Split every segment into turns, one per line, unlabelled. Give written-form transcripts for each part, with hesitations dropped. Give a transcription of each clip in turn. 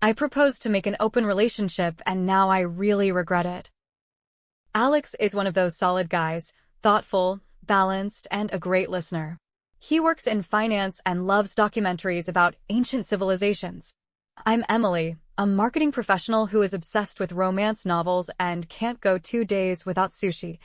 I proposed to make an open relationship and now I really regret it. Alex is one of those solid guys, thoughtful, balanced, and a great listener. He works in finance and loves documentaries about ancient civilizations. I'm Emily, a marketing professional who is obsessed with romance novels and can't go 2 days without sushi.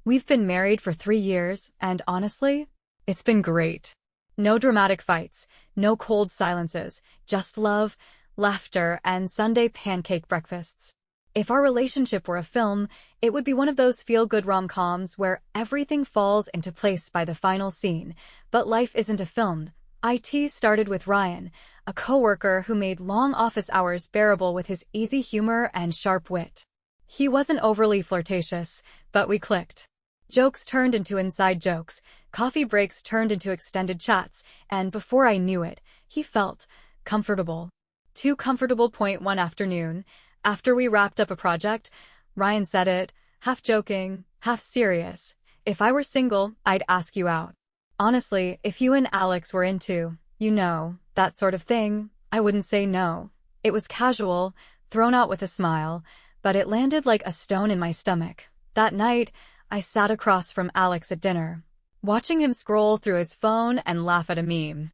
We've been married for 3 years, and honestly, it's been great. No dramatic fights, no cold silences, just love, laughter, and Sunday pancake breakfasts. If our relationship were a film, it would be one of those feel-good rom-coms where everything falls into place by the final scene. But life isn't a film. IT started with Ryan, a coworker who made long office hours bearable with his easy humor and sharp wit. He wasn't overly flirtatious, but we clicked. Jokes turned into inside jokes, coffee breaks turned into extended chats, and before I knew it, he felt comfortable. Too comfortable. One afternoon, after we wrapped up a project, Ryan said it, half joking, half serious. If I were single, I'd ask you out. Honestly, if you and Alex were into, that sort of thing, I wouldn't say no. It was casual, thrown out with a smile, but it landed like a stone in my stomach. That night, I sat across from Alex at dinner, watching him scroll through his phone and laugh at a meme.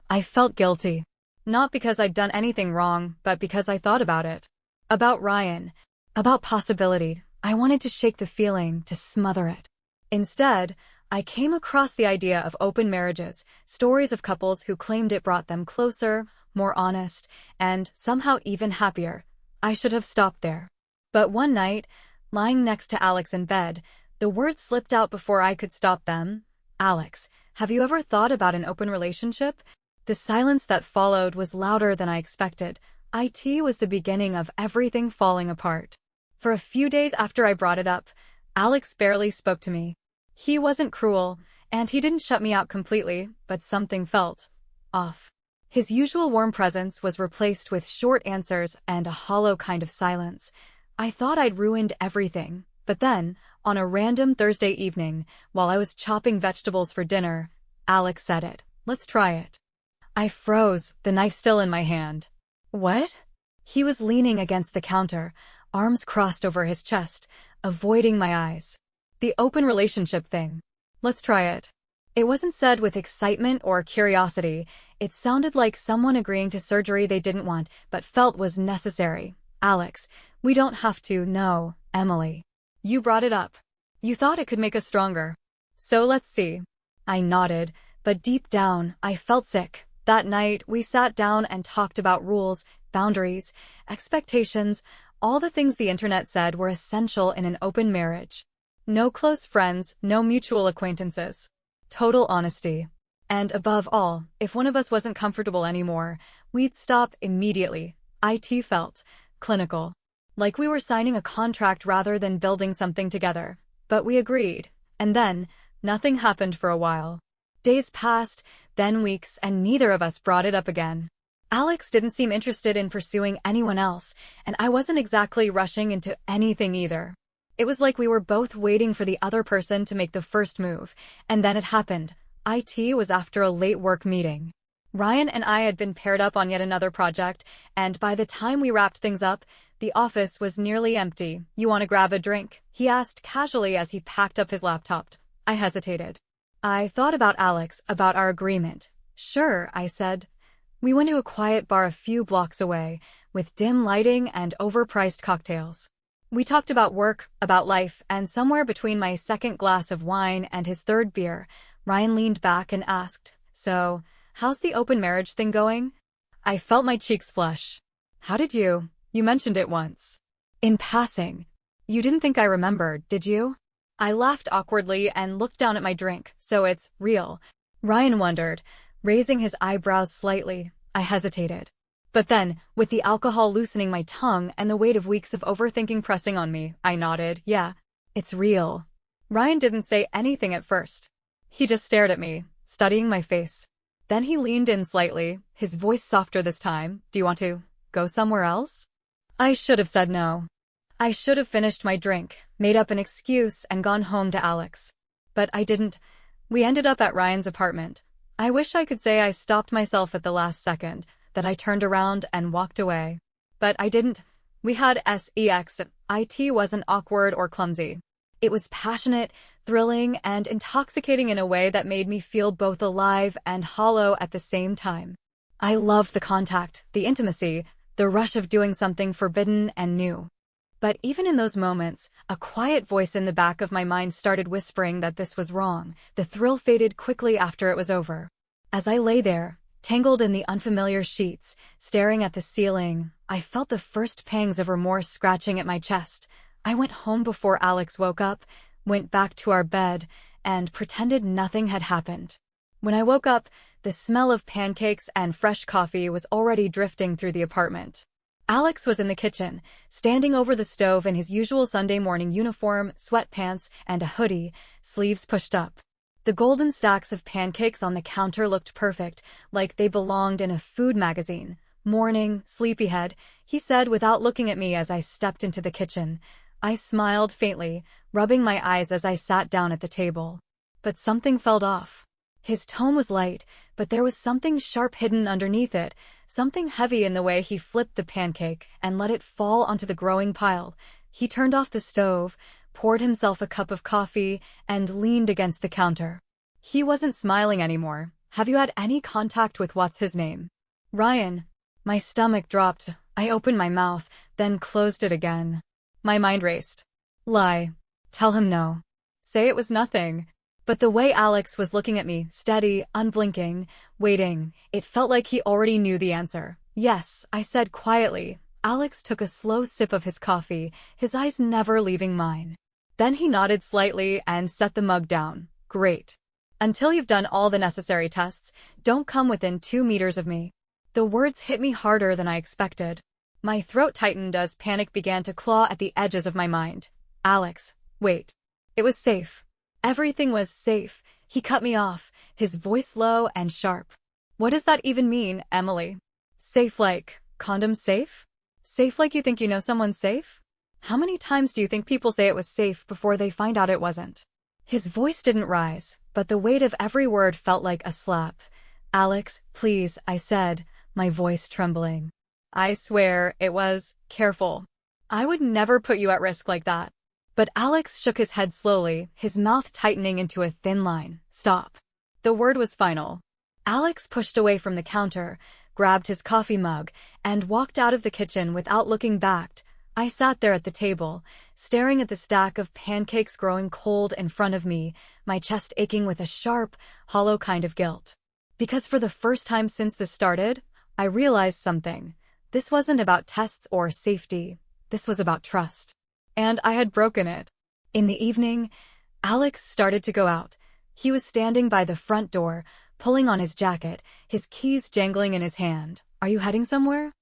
I felt guilty. Not because I'd done anything wrong, but because I thought about it. About Ryan. About possibility. I wanted to shake the feeling, to smother it. Instead, I came across the idea of open marriages, stories of couples who claimed it brought them closer, more honest, and somehow even happier. I should have stopped there. But one night, lying next to Alex in bed, the words slipped out before I could stop them. Alex, have you ever thought about an open relationship? The silence that followed was louder than I expected. IT was the beginning of everything falling apart. For a few days after I brought it up, Alex barely spoke to me. He wasn't cruel, and he didn't shut me out completely, but something felt off. His usual warm presence was replaced with short answers and a hollow kind of silence. I thought I'd ruined everything, but then, on a random Thursday evening, while I was chopping vegetables for dinner, Alex said it. Let's try it. I froze, the knife still in my hand. What? He was leaning against the counter, arms crossed over his chest, avoiding my eyes. The open relationship thing. Let's try it. It wasn't said with excitement or curiosity. It sounded like someone agreeing to surgery they didn't want, but felt was necessary. Alex, we don't have to, no, Emily. You brought it up. You thought it could make us stronger. So let's see. I nodded, but deep down, I felt sick. That night, we sat down and talked about rules, boundaries, expectations, all the things the internet said were essential in an open marriage. No close friends, no mutual acquaintances. Total honesty. And above all, if one of us wasn't comfortable anymore, we'd stop immediately. IT felt clinical. Like we were signing a contract rather than building something together. But we agreed. And then, nothing happened for a while. Days passed, then weeks, and neither of us brought it up again. Alex didn't seem interested in pursuing anyone else, and I wasn't exactly rushing into anything either. It was like we were both waiting for the other person to make the first move, and then it happened. IT was after a late work meeting. Ryan and I had been paired up on yet another project, and by the time we wrapped things up, the office was nearly empty. You want to grab a drink? He asked casually as he packed up his laptop. I hesitated. I thought about Alex, about our agreement. Sure, I said. We went to a quiet bar a few blocks away, with dim lighting and overpriced cocktails. We talked about work, about life, and somewhere between my second glass of wine and his third beer, Ryan leaned back and asked, So, how's the open marriage thing going? I felt my cheeks flush. How did you? You mentioned it once. In passing. You didn't think I remembered, did you? I laughed awkwardly and looked down at my drink. So it's real. Ryan wondered, raising his eyebrows slightly. I hesitated. But then, with the alcohol loosening my tongue and the weight of weeks of overthinking pressing on me, I nodded. Yeah, it's real. Ryan didn't say anything at first. He just stared at me, studying my face. Then he leaned in slightly, his voice softer this time. Do you want to go somewhere else? I should have said no. I should have finished my drink, made up an excuse, and gone home to Alex. But I didn't. We ended up at Ryan's apartment. I wish I could say I stopped myself at the last second, that I turned around and walked away. But I didn't. We had sex. It wasn't awkward or clumsy. It was passionate, thrilling, and intoxicating in a way that made me feel both alive and hollow at the same time. I loved the contact, the intimacy, the rush of doing something forbidden and new. But even in those moments, a quiet voice in the back of my mind started whispering that this was wrong. The thrill faded quickly after it was over. As I lay there, tangled in the unfamiliar sheets, staring at the ceiling, I felt the first pangs of remorse scratching at my chest. I went home before Alex woke up, went back to our bed, and pretended nothing had happened. When I woke up, the smell of pancakes and fresh coffee was already drifting through the apartment. Alex was in the kitchen, standing over the stove in his usual Sunday morning uniform, sweatpants, and a hoodie, sleeves pushed up. The golden stacks of pancakes on the counter looked perfect, like they belonged in a food magazine. "Morning, sleepyhead," he said without looking at me as I stepped into the kitchen. I smiled faintly, rubbing my eyes as I sat down at the table. But something felt off. His tone was light, but there was something sharp hidden underneath it, something heavy in the way he flipped the pancake and let it fall onto the growing pile. He turned off the stove, poured himself a cup of coffee, and leaned against the counter. He wasn't smiling anymore. "Have you had any contact with what's his name?" "Ryan." My stomach dropped. I opened my mouth, then closed it again. My mind raced. Lie. Tell him no. Say it was nothing. But the way Alex was looking at me, steady, unblinking, waiting, it felt like he already knew the answer. "Yes," I said quietly. Alex took a slow sip of his coffee, his eyes never leaving mine. Then he nodded slightly and set the mug down. "Great. Until you've done all the necessary tests, don't come within 2 meters of me." The words hit me harder than I expected. My throat tightened as panic began to claw at the edges of my mind. "Alex, wait." It was safe. Everything was safe. He cut me off, his voice low and sharp. "What does that even mean, Emily? Safe like condoms safe? Safe like you think you know someone's safe? How many times do you think people say it was safe before they find out it wasn't?" His voice didn't rise, but the weight of every word felt like a slap. "Alex, please," I said, my voice trembling. "I swear it was. Careful. I would never put you at risk like that." But Alex shook his head slowly, his mouth tightening into a thin line. "Stop." The word was final. Alex pushed away from the counter, grabbed his coffee mug, and walked out of the kitchen without looking back. I sat there at the table, staring at the stack of pancakes growing cold in front of me, my chest aching with a sharp, hollow kind of guilt. Because for the first time since this started, I realized something. This wasn't about tests or safety. This was about trust. And I had broken it. In the evening, Alex started to go out. He was standing by the front door, pulling on his jacket, his keys jangling in his hand. "Are you heading somewhere?"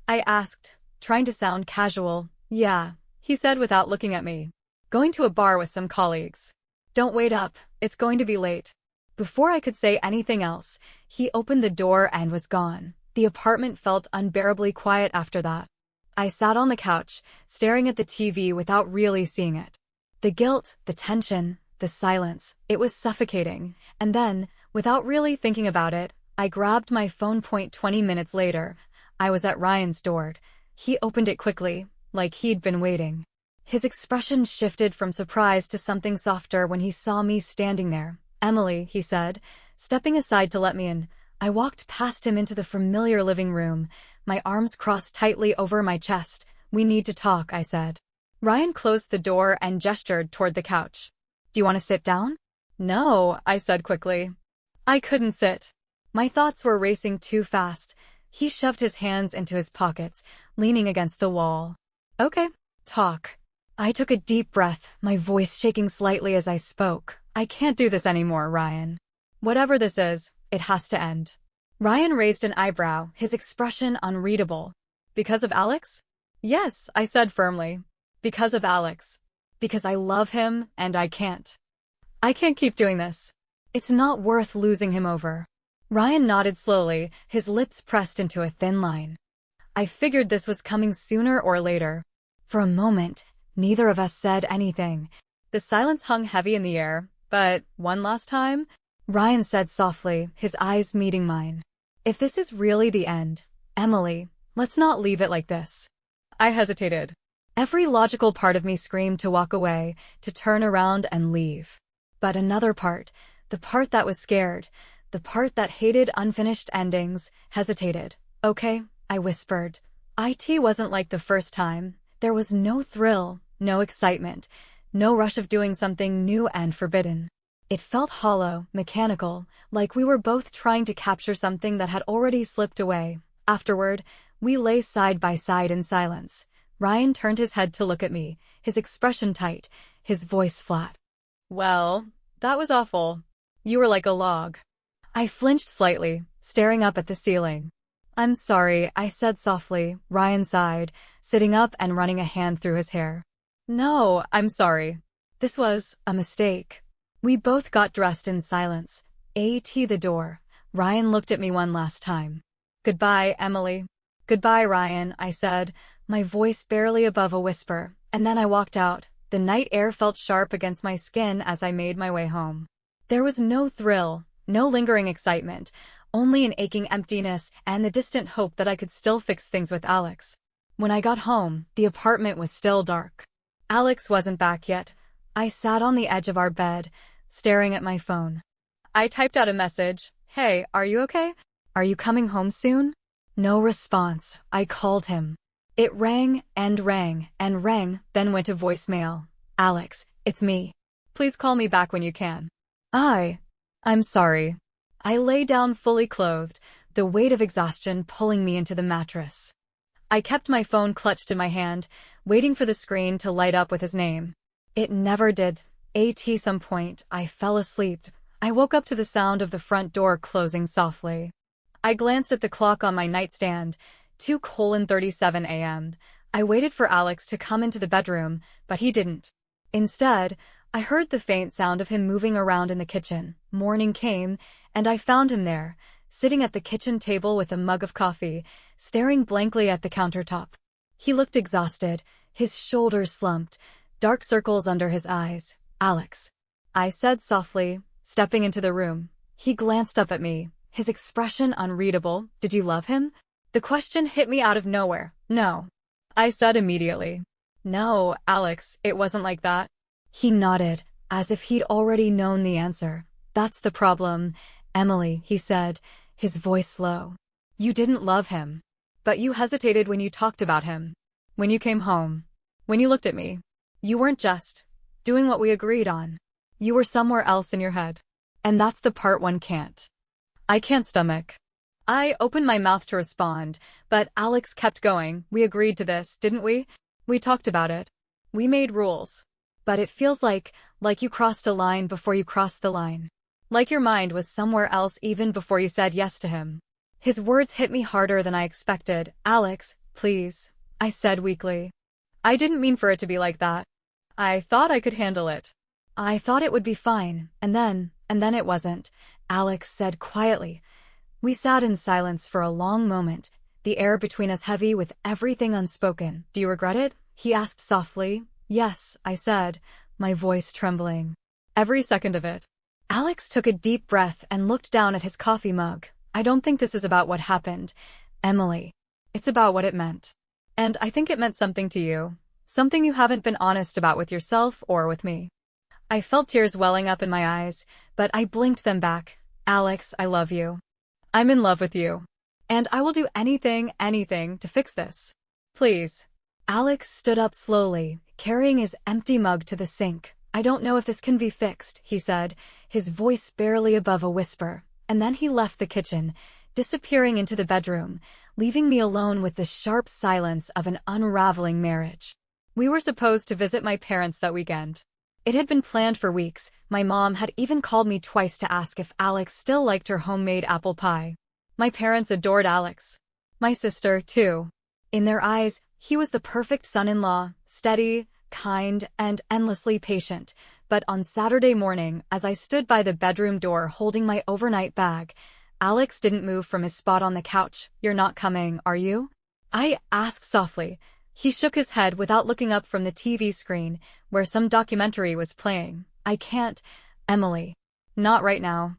I asked, trying to sound casual. "Yeah," he said without looking at me. "Going to a bar with some colleagues." "Don't wait up. It's going to be late." Before I could say anything else, he opened the door and was gone. The apartment felt unbearably quiet after that. I sat on the couch, staring at the TV without really seeing it. The guilt, the tension, the silence, it was suffocating. And then, without really thinking about it, I grabbed my phone. 20 minutes later, I was at Ryan's door. He opened it quickly, like he'd been waiting. His expression shifted from surprise to something softer when he saw me standing there. "Emily," he said, stepping aside to let me in. I walked past him into the familiar living room, my arms crossed tightly over my chest. "We need to talk," I said. Ryan closed the door and gestured toward the couch. "Do you want to sit down?" "No," I said quickly. I couldn't sit. My thoughts were racing too fast. He shoved his hands into his pockets, leaning against the wall. "Okay, talk." I took a deep breath, my voice shaking slightly as I spoke. "I can't do this anymore, Ryan. Whatever this is, it has to end." Ryan raised an eyebrow, his expression unreadable. "Because of Alex?" "Yes," I said firmly. "Because of Alex. Because I love him, and I can't. I can't keep doing this. It's not worth losing him over." Ryan nodded slowly, his lips pressed into a thin line. I figured this was coming sooner or later. For a moment, neither of us said anything. The silence hung heavy in the air, but one last time, Ryan said softly, his eyes meeting mine. "If this is really the end, Emily, let's not leave it like this." I hesitated. Every logical part of me screamed to walk away, to turn around and leave. But another part, the part that was scared, the part that hated unfinished endings, hesitated. Okay, I whispered. It wasn't like the first time. There was no thrill, no excitement, no rush of doing something new and forbidden. It felt hollow, mechanical, like we were both trying to capture something that had already slipped away. Afterward, we lay side by side in silence. Ryan turned his head to look at me, his expression tight, his voice flat. Well, that was awful. You were like a log. I flinched slightly, staring up at the ceiling. I'm sorry, I said softly. Ryan sighed, sitting up and running a hand through his hair. No, I'm sorry. This was a mistake. We both got dressed in silence. The door. Ryan looked at me one last time. Goodbye, Emily. Goodbye, Ryan, I said, my voice barely above a whisper, and then I walked out. The night air felt sharp against my skin as I made my way home. There was no thrill, no lingering excitement, only an aching emptiness and the distant hope that I could still fix things with Alex. When I got home, the apartment was still dark. Alex wasn't back yet. I sat on the edge of our bed, staring at my phone. I typed out a message. Hey, are you okay? Are you coming home soon? No response. I called him. It rang and rang and rang, then went to voicemail. Alex, it's me. Please call me back when you can. I'm sorry. I lay down fully clothed, the weight of exhaustion pulling me into the mattress. I kept my phone clutched in my hand, waiting for the screen to light up with his name. It never did. At some point, I fell asleep. I woke up to the sound of the front door closing softly. I glanced at the clock on my nightstand, 2:37 a.m. I waited for Alex to come into the bedroom, but he didn't. Instead, I heard the faint sound of him moving around in the kitchen. Morning came, and I found him there, sitting at the kitchen table with a mug of coffee, staring blankly at the countertop. He looked exhausted, his shoulders slumped, dark circles under his eyes. Alex, I said softly, stepping into the room. He glanced up at me, his expression unreadable. Did you love him? The question hit me out of nowhere. No. I said immediately. No, Alex, it wasn't like that. He nodded, as if he'd already known the answer. That's the problem, Emily, he said, his voice low. You didn't love him. But you hesitated when you talked about him. When you came home. When you looked at me. You weren't just doing what we agreed on. You were somewhere else in your head. And that's the part one can't. I can't stomach. I opened my mouth to respond, but Alex kept going. We agreed to this, didn't we? We talked about it. We made rules. But it feels like you crossed a line before you crossed the line. Like your mind was somewhere else even before you said yes to him. His words hit me harder than I expected. Alex, please, I said weakly. I didn't mean for it to be like that. I thought I could handle it. I thought it would be fine, and then it wasn't, Alex said quietly. We sat in silence for a long moment, the air between us heavy with everything unspoken. Do you regret it? He asked softly. Yes, I said, my voice trembling. Every second of it. Alex took a deep breath and looked down at his coffee mug. I don't think this is about what happened, Emily. It's about what it meant. And I think it meant something to you. Something you haven't been honest about with yourself or with me. I felt tears welling up in my eyes, but I blinked them back. Alex, I love you. I'm in love with you. And I will do anything to fix this. Please. Alex stood up slowly, carrying his empty mug to the sink. I don't know if this can be fixed, he said, his voice barely above a whisper. And then he left the kitchen, disappearing into the bedroom, leaving me alone with the sharp silence of an unraveling marriage. We were supposed to visit my parents that weekend. It had been planned for weeks. My mom had even called me twice to ask if Alex still liked her homemade apple pie. My parents adored Alex. My sister, too. In their eyes, he was the perfect son-in-law, steady, kind, and endlessly patient. But on Saturday morning, as I stood by the bedroom door holding my overnight bag, Alex didn't move from his spot on the couch. You're not coming, are you? I asked softly. He shook his head without looking up from the TV screen, where some documentary was playing. I can't, Emily. Not right now.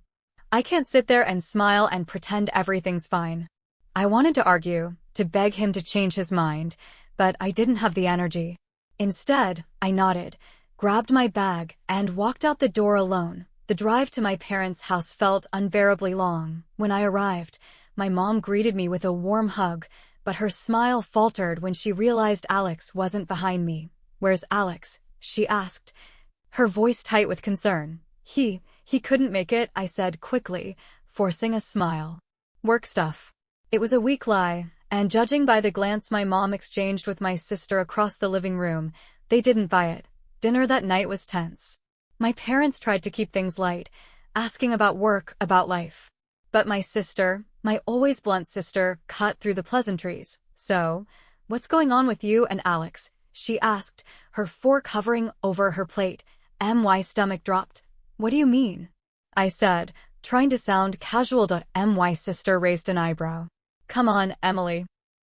I can't sit there and smile and pretend everything's fine. I wanted to argue, to beg him to change his mind, but I didn't have the energy. Instead, I nodded, grabbed my bag, and walked out the door alone. The drive to my parents' house felt unbearably long. When I arrived, my mom greeted me with a warm hug, but her smile faltered when she realized Alex wasn't behind me. "Where's Alex?" she asked, her voice tight with concern. He couldn't make it," I said quickly, forcing a smile. "Work stuff." It was a weak lie, and judging by the glance my mom exchanged with my sister across the living room, they didn't buy it. Dinner that night was tense. My parents tried to keep things light, asking about work, about life. But my sister, my always blunt sister, cut through the pleasantries. "So, what's going on with you and Alex?" she asked, her fork hovering over her plate. My stomach dropped. "What do you mean?" I said, trying to sound casual. My sister raised an eyebrow. "Come on, Emily.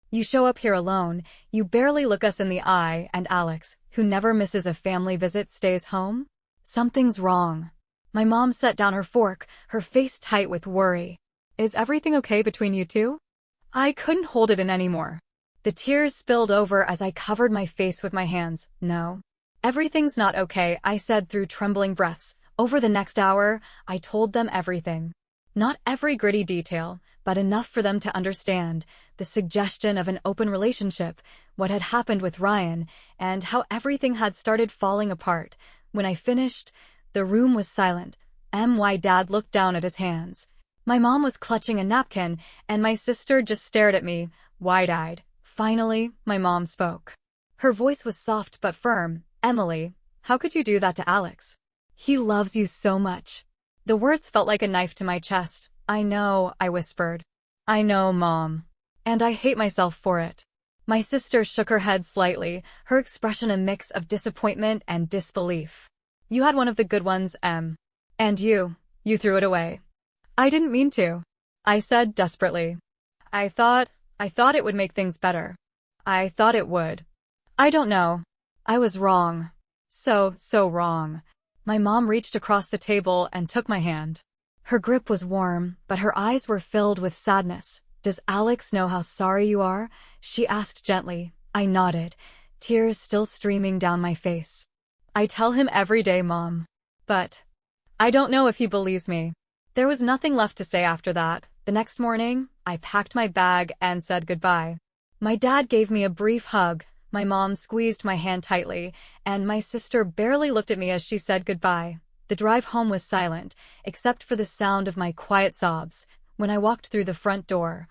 You show up here alone, you barely look us in the eye, and Alex, who never misses a family visit, stays home? Something's wrong." My mom set down her fork, her face tight with worry. "Is everything okay between you two?" I couldn't hold it in anymore. The tears spilled over as I covered my face with my hands. "No. Everything's not okay," I said through trembling breaths. Over the next hour, I told them everything. Not every gritty detail, but enough for them to understand. The suggestion of an open relationship, what had happened with Ryan, and how everything had started falling apart. When I finished, the room was silent. My dad looked down at his hands. My mom was clutching a napkin, and my sister just stared at me, wide-eyed. Finally, my mom spoke. Her voice was soft but firm. "Emily, how could you do that to Alex? He loves you so much." The words felt like a knife to my chest. "I know," I whispered. "I know, Mom. And I hate myself for it." My sister shook her head slightly, her expression a mix of disappointment and disbelief. "You had one of the good ones, Em. And you threw it away." "I didn't mean to," I said desperately. I thought it would make things better. I thought it would. I don't know. I was wrong. So wrong." My mom reached across the table and took my hand. Her grip was warm, but her eyes were filled with sadness. "Does Alex know how sorry you are?" she asked gently. I nodded, tears still streaming down my face. "I tell him every day, Mom. But I don't know if he believes me." There was nothing left to say after that. The next morning, I packed my bag and said goodbye. My dad gave me a brief hug. My mom squeezed my hand tightly, and my sister barely looked at me as she said goodbye. The drive home was silent, except for the sound of my quiet sobs. When I walked through the front door,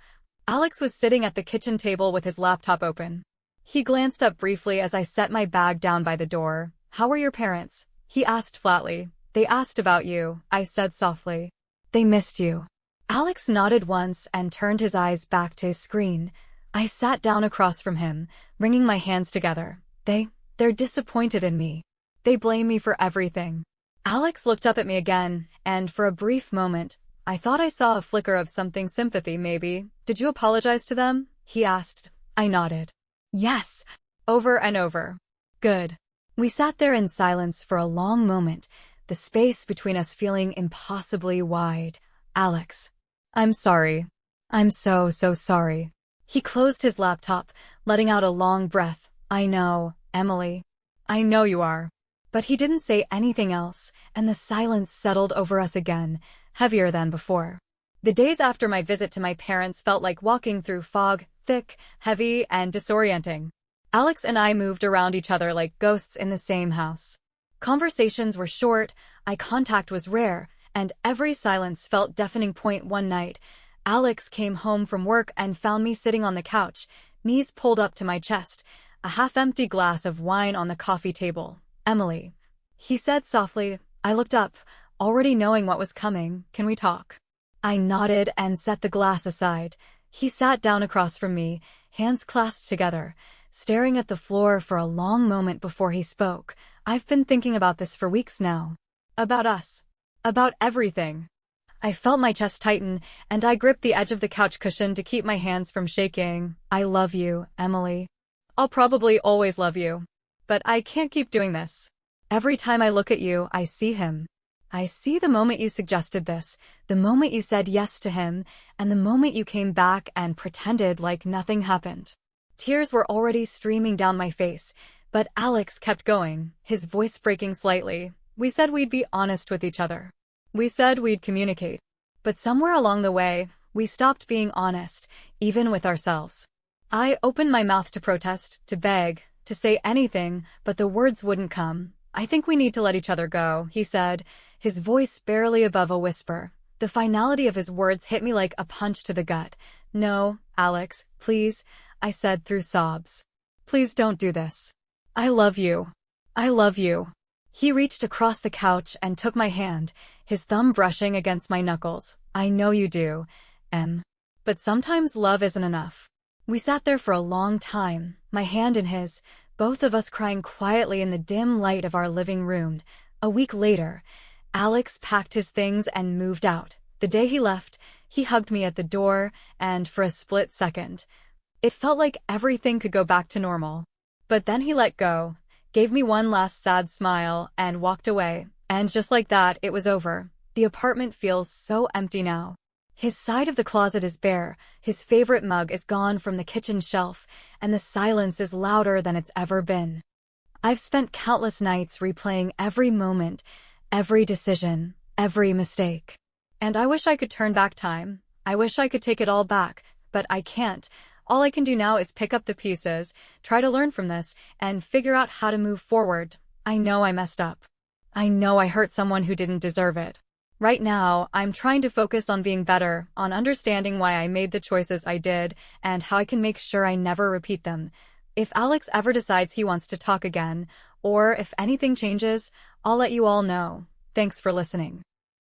Alex was sitting at the kitchen table with his laptop open. He glanced up briefly as I set my bag down by the door. "How are your parents?" he asked flatly. "They asked about you," I said softly. "They missed you." Alex nodded once and turned his eyes back to his screen. I sat down across from him, wringing my hands together. They're disappointed in me. They blame me for everything." Alex looked up at me again, and for a brief moment, I thought I saw a flicker of something sympathy maybe. "Did you apologize to them?" he asked. I nodded. "Yes." Over and over. "Good." We sat there in silence for a long moment, the space between us feeling impossibly wide. "Alex, I'm sorry. I'm so sorry." He closed his laptop, letting out a long breath. "I know, Emily. I know you are." But he didn't say anything else, and the silence settled over us again, heavier than before. The days after my visit to my parents felt like walking through fog, thick, heavy, and disorienting. Alex and I moved around each other like ghosts in the same house. Conversations were short, eye contact was rare, and every silence felt deafening. One night, Alex came home from work and found me sitting on the couch, knees pulled up to my chest, a half-empty glass of wine on the coffee table. "Emily," he said softly. I looked up, already knowing what was coming. "Can we talk?" I nodded and set the glass aside. He sat down across from me, hands clasped together, staring at the floor for a long moment before he spoke. "I've been thinking about this for weeks now. About us. About everything." I felt my chest tighten, and I gripped the edge of the couch cushion to keep my hands from shaking. "I love you, Emily. I'll probably always love you. But I can't keep doing this. Every time I look at you, I see him. I see the moment you suggested this, the moment you said yes to him, and the moment you came back and pretended like nothing happened. Tears were already streaming down my face, but Alex kept going, his voice breaking slightly. We said we'd be honest with each other. We said we'd communicate. But somewhere along the way, we stopped being honest, even with ourselves. I opened my mouth to protest, to beg, to say anything, but the words wouldn't come. I think we need to let each other go, he said, his voice barely above a whisper. The finality of his words hit me like a punch to the gut. No, Alex, please, I said through sobs. Please don't do this. I love you. I love you. He reached across the couch and took my hand, his thumb brushing against my knuckles. I know you do, Em. But sometimes love isn't enough. We sat there for a long time, my hand in his, both of us crying quietly in the dim light of our living room. A week later, Alex packed his things and moved out. The day he left, he hugged me at the door, and for a split second, it felt like everything could go back to normal. But then he let go, gave me one last sad smile, and walked away. And just like that, it was over. The apartment feels so empty now. His side of the closet is bare, his favorite mug is gone from the kitchen shelf, and the silence is louder than it's ever been. I've spent countless nights replaying every moment, every decision, every mistake. And I wish I could turn back time. I wish I could take it all back, but I can't. All I can do now is pick up the pieces, try to learn from this, and figure out how to move forward. I know I messed up. I know I hurt someone who didn't deserve it. Right now, I'm trying to focus on being better, on understanding why I made the choices I did, and how I can make sure I never repeat them. If Alex ever decides he wants to talk again, or if anything changes, I'll let you all know. Thanks for listening.